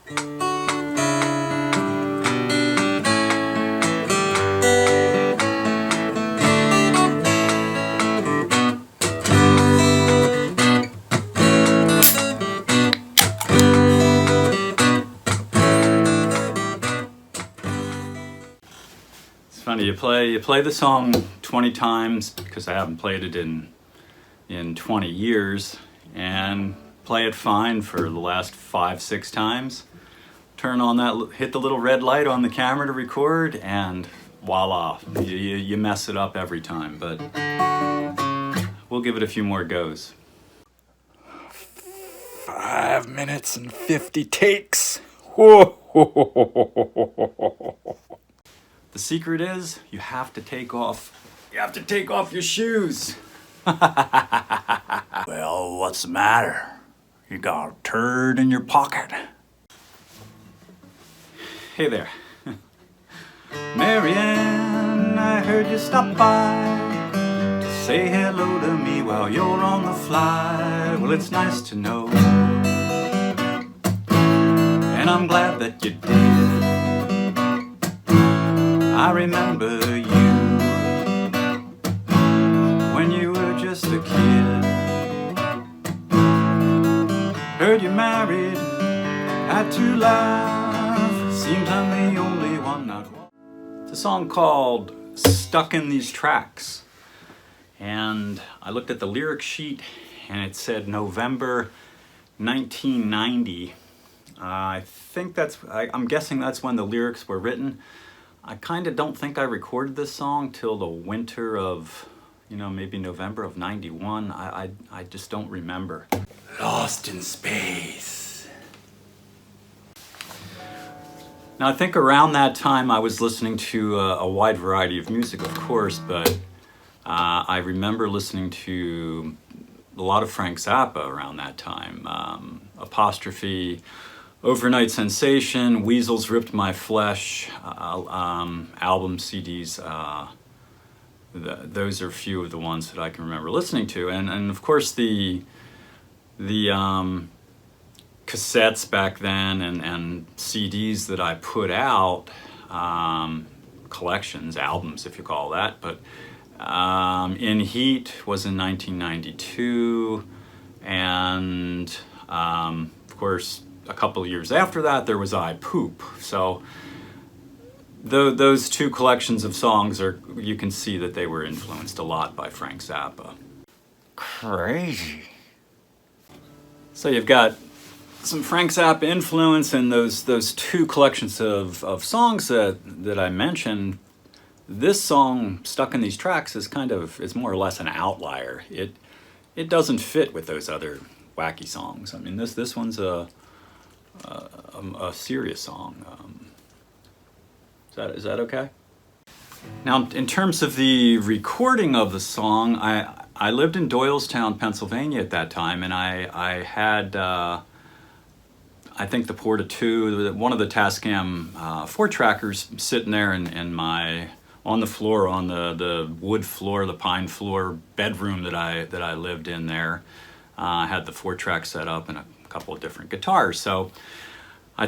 Funny, you play the song 20 times, because I haven't played it in 20 years, and play it fine for the last 5-6 times. Turn on that, hit the little red light on the camera to record, and voila, you mess it up every time, but we'll give it a few more goes. 5 minutes and 50 takes. The secret is you have to take off your shoes. Well, what's the matter? You got a turd in your pocket. Hey there. Marianne, I heard you stop by to say hello to me while you're on the fly. Well, it's nice to know, and I'm glad that you did. I remember you when you were just a kid. Heard you married, had to laugh. Seems I'm the only one not. It's a song called Stuck in These Tracks. And I looked at the lyric sheet and it said November 1990. I'm guessing that's when the lyrics were written. I kind of don't think I recorded this song till the winter of, maybe November of 91. I just don't remember. Lost in space. Now I think around that time I was listening to a wide variety of music, of course, but I remember listening to a lot of Frank Zappa around that time. Apostrophe, Overnight Sensation, Weasels Ripped My Flesh, album CDs. Those are a few of the ones that I can remember listening to, and of course the cassettes back then and CDs that I put out, collections, albums if you call that, but In Heat was in 1992, and of course a couple of years after that there was I Poop. So those two collections of songs you can see that they were influenced a lot by Frank Zappa. Crazy. So you've got some Frank Zappa influence in those two collections of songs that I mentioned. This song, Stuck in These Tracks, is more or less an outlier. It doesn't fit with those other wacky songs. I mean, this one's a serious song. Is that okay? Now, in terms of the recording of the song, I lived in Doylestown, Pennsylvania at that time, and I had I think the Porta 2, one of the Tascam 4-trackers sitting there on the floor, on the wood floor, the pine floor bedroom that I lived in there. I had the 4-track set up and a couple of different guitars. So I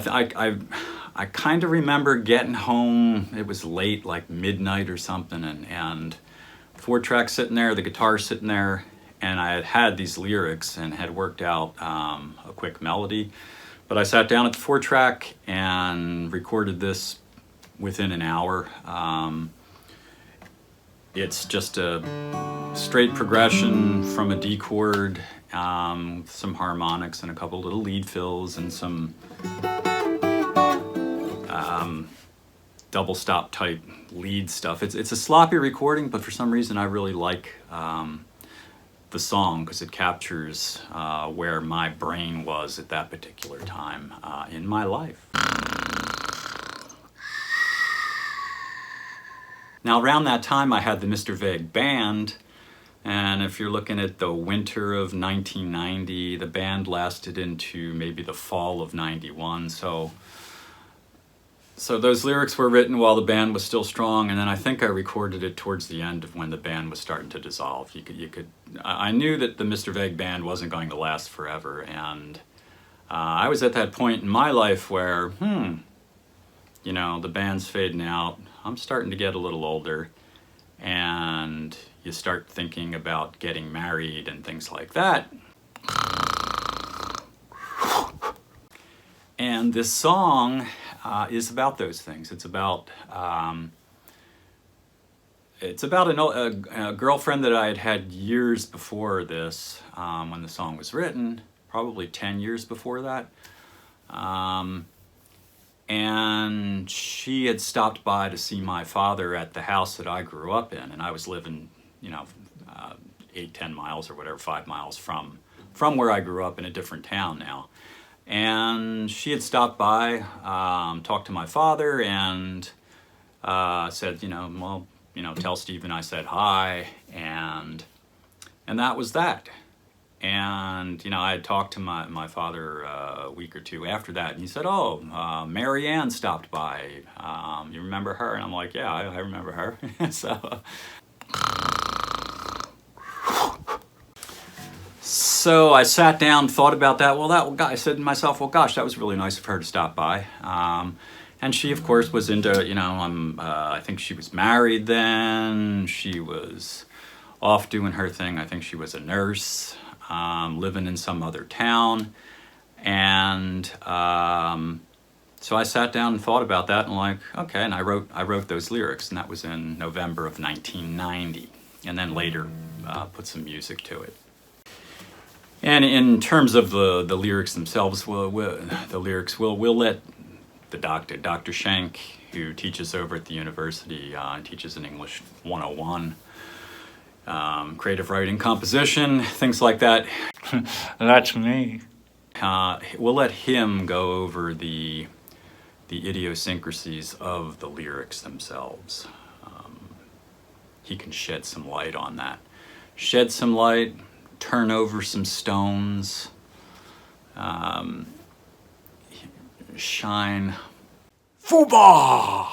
kind of remember getting home. It was late, like midnight or something, and 4-track sitting there, the guitar sitting there, and I had these lyrics and had worked out a quick melody. But I sat down at the 4-track and recorded this within an hour. It's just a straight progression from a D chord, some harmonics and a couple little lead fills and some double stop type lead stuff. It's a sloppy recording, but for some reason I really like the song because it captures where my brain was at that particular time in my life. Now around that time I had the Mr. Vague Band, and if you're looking at the winter of 1990, the band lasted into maybe the fall of 91. So those lyrics were written while the band was still strong, and then I think I recorded it towards the end of when the band was starting to dissolve. I knew that the Mr. Vague Band wasn't going to last forever, and I was at that point in my life where, you know, the band's fading out. I'm starting to get a little older, and you start thinking about getting married and things like that. And this song is about those things. It's about a girlfriend that I had had years before this, when the song was written, probably 10 years before that. And she had stopped by to see my father at the house that I grew up in, and I was living, you know, 8-10 miles or whatever, 5 miles from where I grew up in a different town now. And she had stopped by, talked to my father, and said, you know, well, you know, tell Stephen I said hi, and that was that. And, you know, I had talked to my father a week or two after that, and he said, oh, Mary Ann stopped by. You remember her? And I'm like, yeah, I remember her. So I sat down, thought about that. I said to myself, well, gosh, that was really nice of her to stop by. And she, of course, was into, you know, I think she was married then. She was off doing her thing. I think she was a nurse, living in some other town. And so I sat down and thought about that, and like, okay, and I wrote those lyrics, and that was in November of 1990, and then later put some music to it. And in terms of the lyrics themselves, we'll let the Dr. Schenk, who teaches over at the university, teaches in English 101, creative writing, composition, things like that. That's me. We'll let him go over the idiosyncrasies of the lyrics themselves. He can shed some light on that. Shed some light, turn over some stones, shine. Fuba!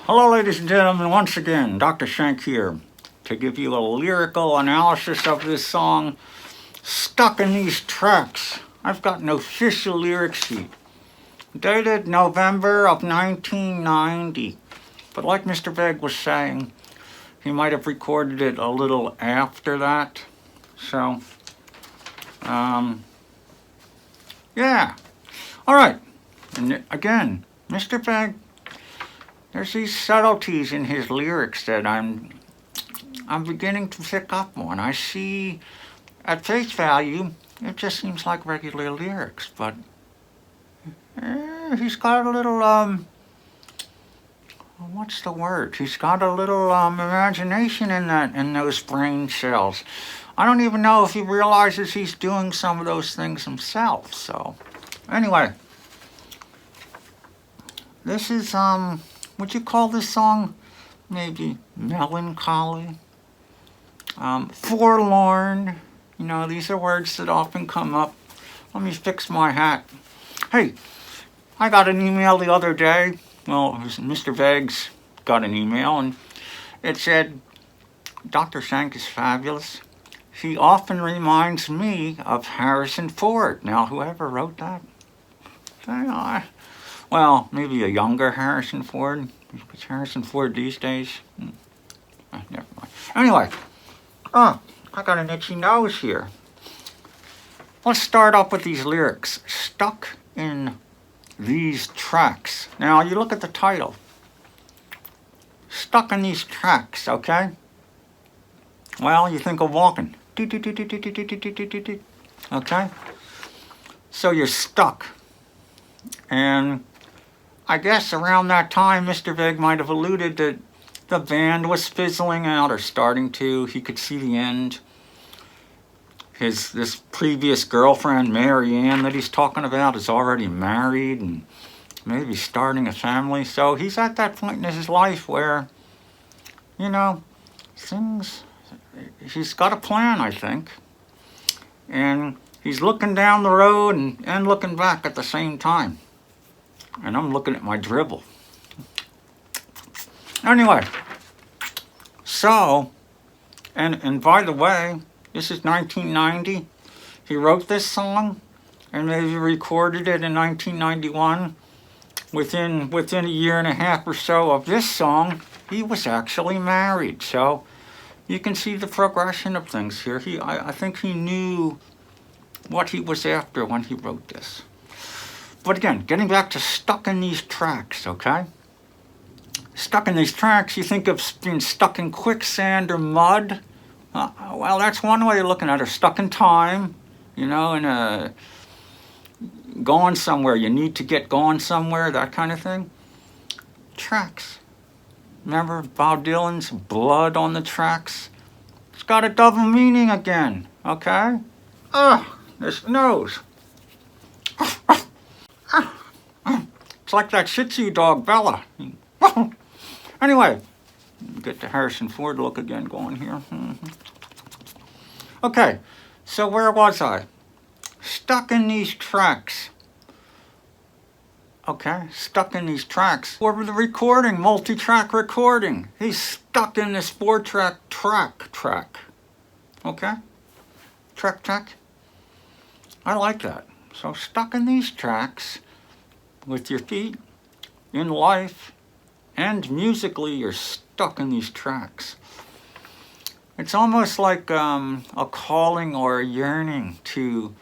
Hello, ladies and gentlemen, once again, Dr. Schenk here to give you a lyrical analysis of this song, Stuck in These Tracks. I've got an official lyric sheet, dated November of 1990. But like Mr. Veg was saying, he might have recorded it a little after that. So, yeah. All right. And again, Mr. Veg, there's these subtleties in his lyrics that I'm beginning to pick up on. I see, at face value, it just seems like regular lyrics, but he's got a little, what's the word? He's got a little imagination in those brain cells. I don't even know if he realizes he's doing some of those things himself. So, anyway, this is would you call this song maybe melancholy, forlorn? You know, these are words that often come up. Let me fix my hat. Hey, I got an email the other day. Well, Mr. Veg's got an email, and it said, Dr. Schenk is fabulous. She often reminds me of Harrison Ford. Now, whoever wrote that? Well, maybe a younger Harrison Ford. Because Harrison Ford these days? Never mind. Anyway, I got an itchy nose here. Let's start off with these lyrics. Stuck in these tracks. Now, you look at the title. Stuck in these tracks, okay? Well, you think of walking. Okay? So you're stuck. And I guess around that time, Mr. Veg might have alluded that the band was fizzling out or starting to. He could see the end. This previous girlfriend, Mary Ann, that he's talking about is already married and maybe starting a family. So he's at that point in his life where, you know, he's got a plan, I think. And he's looking down the road and looking back at the same time. And I'm looking at my dribble. Anyway, so, and by the way, this is 1990. He wrote this song and maybe recorded it in 1991. Within a year and a half or so of this song, he was actually married. So you can see the progression of things here. I think he knew what he was after when he wrote this. But again, getting back to Stuck in These Tracks, okay? Stuck in these tracks, you think of being stuck in quicksand or mud. Well, that's one way of looking at it. Stuck in time, you know, going somewhere. You need to get going somewhere, that kind of thing. Tracks. Remember Bob Dylan's Blood on the Tracks? It's got a double meaning again, okay? This nose. It's like that Shih Tzu dog, Bella. Anyway, get the Harrison Ford look again going here. Okay, so where was I? Stuck in these tracks. Okay, stuck in these tracks. Over the recording, multi-track recording. He's stuck in this 4-track track. Okay? Track. I like that. So stuck in these tracks with your feet in life and musically, you're stuck in these tracks. It's almost like a calling or a yearning to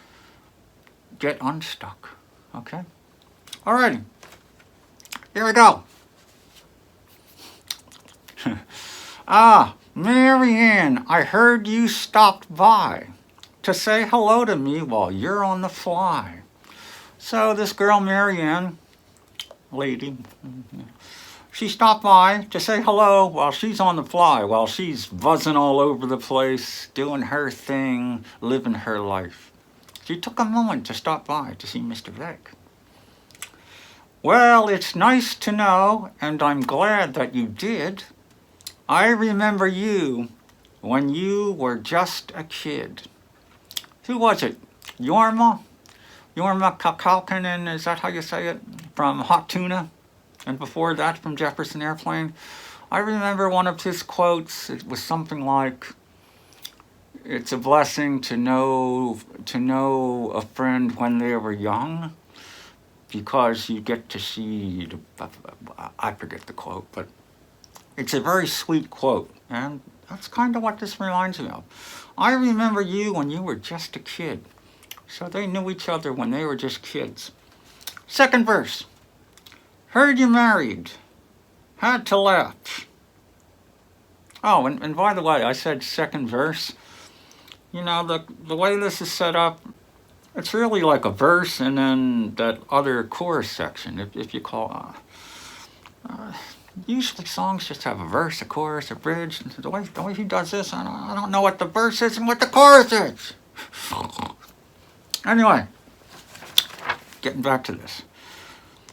get unstuck. Okay? Alrighty. Here we go. Marianne, I heard you stopped by to say hello to me while you're on the fly. So this girl, Marianne, lady, she stopped by to say hello while she's on the fly, while she's buzzing all over the place, doing her thing, living her life. She took a moment to stop by to see Mr. Veg. Well, it's nice to know, and I'm glad that you did. I remember you when you were just a kid. Who was it? Jorma Kaukonen, is that how you say it? From Hot Tuna? And before that, from Jefferson Airplane. I remember one of his quotes. It was something like, "It's a blessing to know a friend when they were young, because you get to see." I forget the quote, but it's a very sweet quote, and that's kind of what this reminds me of. I remember you when you were just a kid. So they knew each other when they were just kids. Second verse. Heard you married. Had to laugh. Oh, and by the way, I said second verse. You know, the way this is set up, it's really like a verse and then that other chorus section, if you call usually songs just have a verse, a chorus, a bridge. The way he does this, I don't know what the verse is and what the chorus is. Anyway, getting back to this.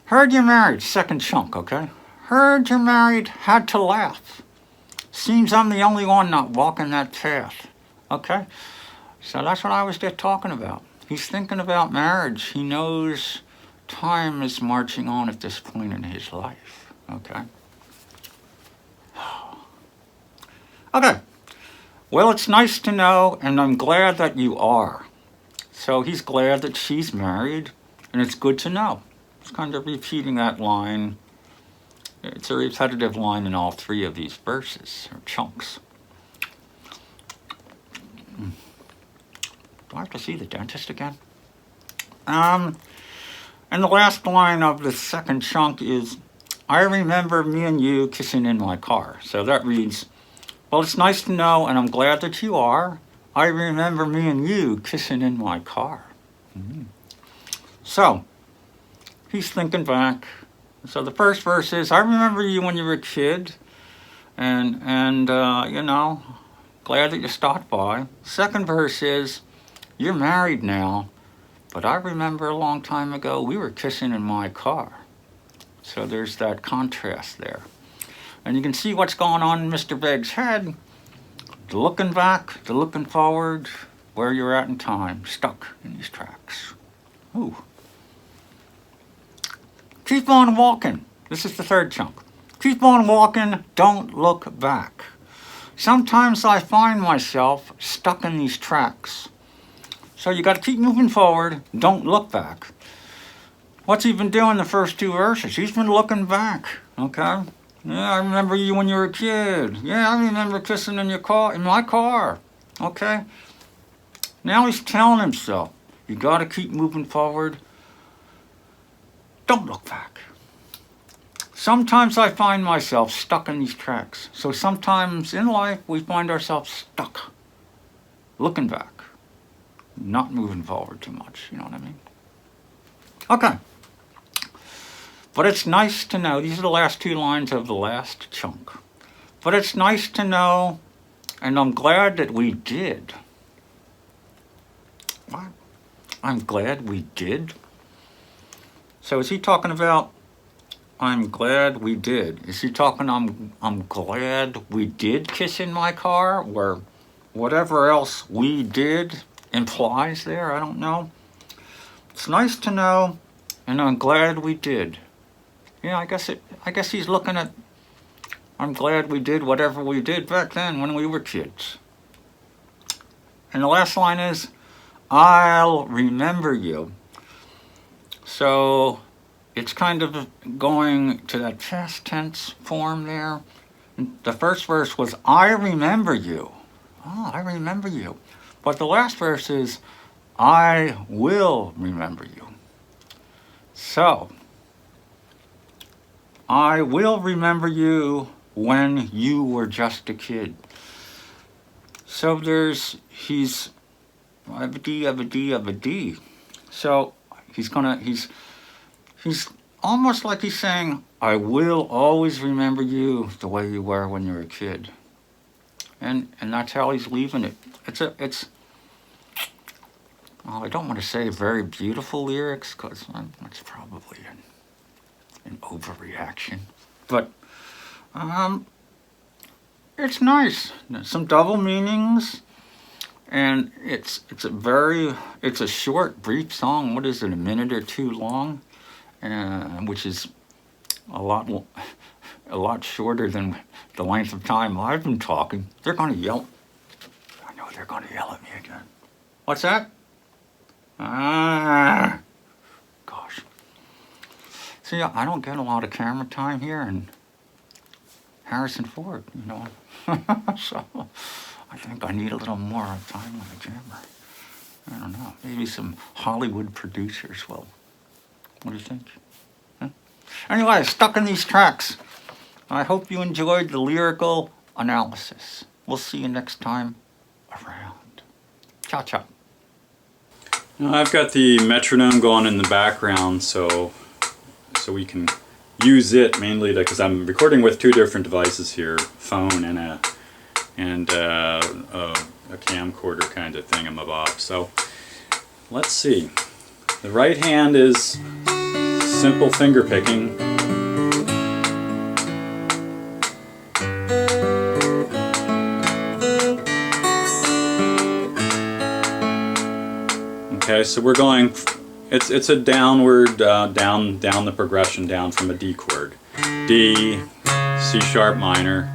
Heard you married, second chunk, okay? Heard you married, had to laugh. Seems I'm the only one not walking that path, okay? So that's what I was just talking about. He's thinking about marriage. He knows time is marching on at this point in his life, okay? Okay, well, it's nice to know, and I'm glad that you are. So he's glad that she's married, and it's good to know. It's kind of repeating that line. It's a repetitive line in all three of these verses, or chunks. Do I have to see the dentist again? And the last line of the second chunk is, I remember me and you kissing in my car. So that reads, well, it's nice to know, and I'm glad that you are. I remember me and you kissing in my car. So, he's thinking back. So the first verse is, I remember you when you were a kid, and you know, glad that you stopped by. Second verse is, you're married now, but I remember a long time ago we were kissing in my car. So there's that contrast there. And you can see what's going on in Mr. Veg's head. The looking back, the looking forward, where you're at in time, stuck in these tracks. Ooh. Keep on walking. This is the third chunk. Keep on walking, don't look back. Sometimes I find myself stuck in these tracks. So you got to keep moving forward. Don't look back. What's he been doing the first two verses? He's been looking back. Okay. Yeah, I remember you when you were a kid. Yeah, I remember kissing in your car, in my car. Okay. Now he's telling himself, you got to keep moving forward. Don't look back. Sometimes I find myself stuck in these tracks. So sometimes in life we find ourselves stuck, looking back, not moving forward too much. You know what I mean? Okay. But it's nice to know, these are the last two lines of the last chunk. But it's nice to know, and I'm glad that we did. What? I'm glad we did? So is he talking about, I'm glad we did? Is he talking, I'm glad we did kiss in my car? Or whatever else we did implies there? I don't know. It's nice to know, and I'm glad we did. Yeah, I guess he's looking at, I'm glad we did whatever we did back then when we were kids. And the last line is, I'll remember you. So it's kind of going to that past tense form there. The first verse was, I remember you. Oh, I remember you. But the last verse is, I will remember you. So, I will remember you when you were just a kid. So he's, I have a D, I have a D, I have a D. So he's almost like he's saying, I will always remember you the way you were when you were a kid. And that's how he's leaving it. Well, I don't want to say very beautiful lyrics, because that's probably an overreaction. But it's nice. Some double meanings, and it's a short, brief song. What is it, a minute or two long? Which is a lot shorter than the length of time I've been talking. They're going to yell. I know they're going to yell at me again. What's that? Gosh. See, I don't get a lot of camera time here in Harrison Ford, you know. So I think I need a little more time on the camera. I don't know. Maybe some Hollywood producers will. What do you think? Huh? Anyway, stuck in these tracks. I hope you enjoyed the lyrical analysis. We'll see you next time around. Ciao, ciao. Now I've got the metronome going in the background, so we can use it mainly because I'm recording with two different devices here, phone and a camcorder kind of thingamabob. So let's see. The right hand is simple finger picking. Okay, so we're going, it's a downward, down the progression down from a D chord. D, C sharp minor,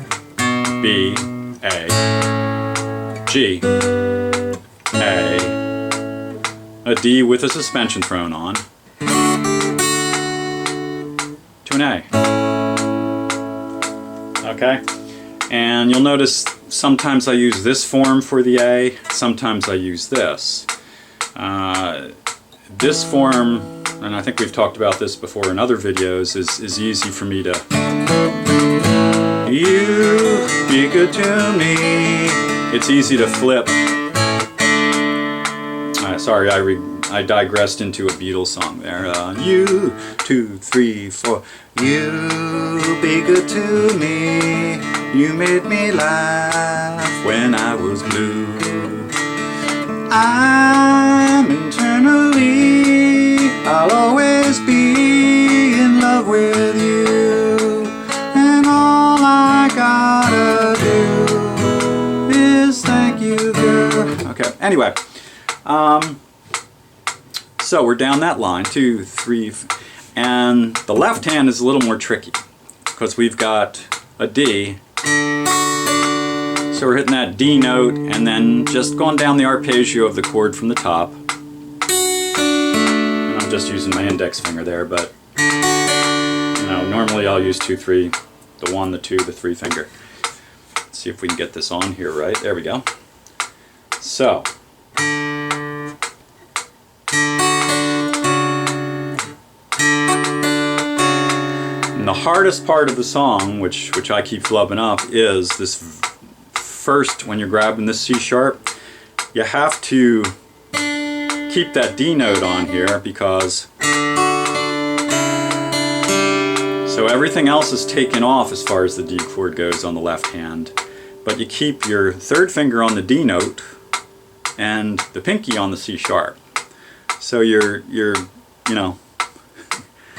B, A, G, A D with a suspension thrown on, to an A. Okay, and you'll notice sometimes I use this form for the A, sometimes I use this. This form, and I think we've talked about this before in other videos, is easy for me to... You be good to me. It's easy to flip. Sorry, I digressed into a Beatles song there. You, 2, 3, 4. You be good to me. You made me laugh when I was blue. I'm eternally, I'll always be in love with you, and all I gotta do is thank you, girl. Okay, anyway, so we're down that line, 2, 3, and the left hand is a little more tricky, because we've got a D, So we're hitting that D note and then just going down the arpeggio of the chord from the top. And I'm just using my index finger there, but normally I'll use 2, 3, the 1, the 2, the 3 finger. Let's see if we can get this on here right. There we go. So. And the hardest part of the song, which I keep flubbing up, is this first, when you're grabbing this C sharp, you have to keep that D note on here because so everything else is taken off as far as the D chord goes on the left hand, but you keep your third finger on the D note and the pinky on the C sharp. So you're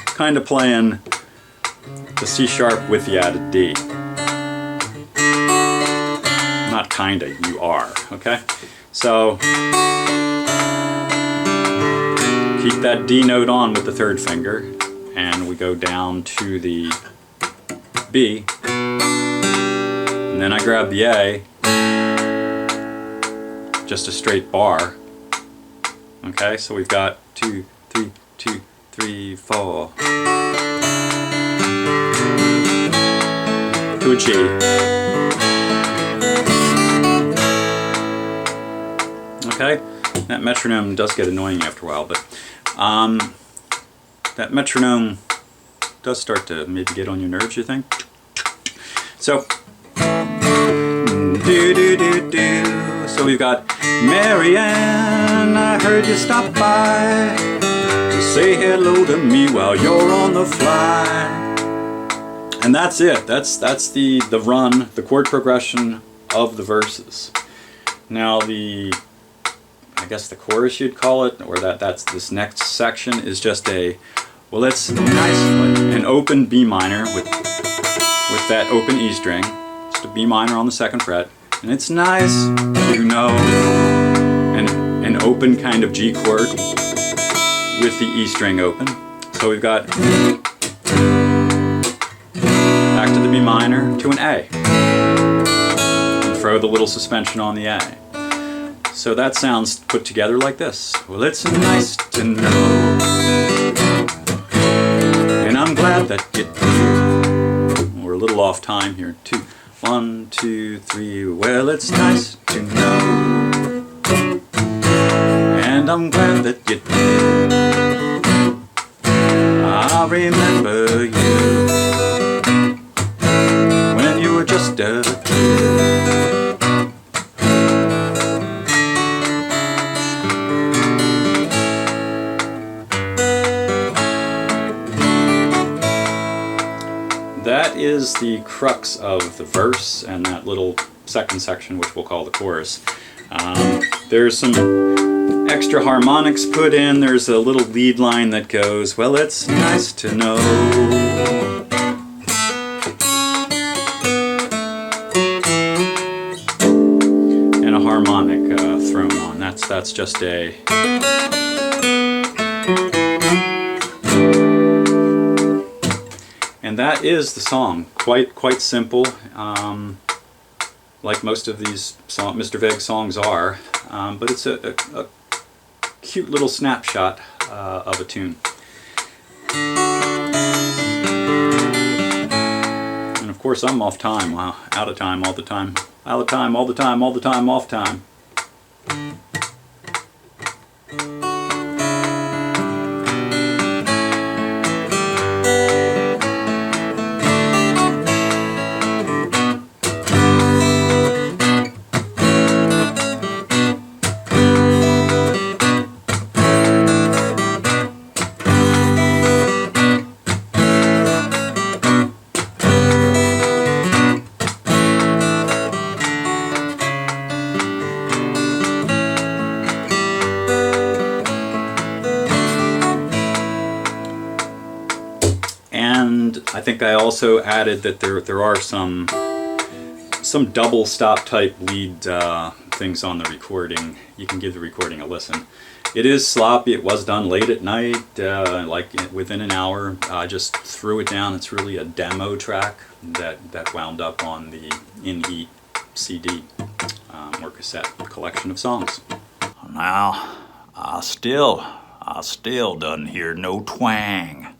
kind of playing the C sharp with the added D. Not kinda, you are, okay? So keep that D note on with the third finger, and we go down to the B, and then I grab the A, just a straight bar. Okay, so we've got 2, 3, 2, 3, 4. To a G. Okay, that metronome does get annoying after a while, but that metronome does start to maybe get on your nerves, you think? So, so we've got Marianne, I heard you stop by to say hello to me while you're on the fly. And that's it. That's the run, the chord progression of the verses. Now I guess the chorus you'd call it, or that's this next section is just well, it's nice, an open B minor with that open E string, just a B minor on the 2nd fret, and it's nice to know an open kind of G chord with the E string open. So we've got back to the B minor to an A, and throw the little suspension on the A. So that sounds put together like this. Well, it's nice to know, and I'm glad that you do. We're a little off time here. 2, 1, 2, 3. Well, it's nice to know, and I'm glad that you do. I remember you when you were just a kid. That is the crux of the verse and that little second section, which we'll call the chorus. There's some extra harmonics put in. There's a little lead line that goes, well, it's nice to know. And a harmonic thrown on. That's just a... And that is the song. Quite simple, like most of these Mr. Veg songs are, but it's a cute little snapshot of a tune. And of course I'm off time. Wow, out of time all the time. Out of time all the time, all the time, off time. And I think I also added that there are some double stop type lead things on the recording. You can give the recording a listen. It is sloppy. It was done late at night, like within an hour. I just threw it down. It's really a demo track that wound up on the In Heat CD or cassette collection of songs. Now, I still doesn't hear no twang.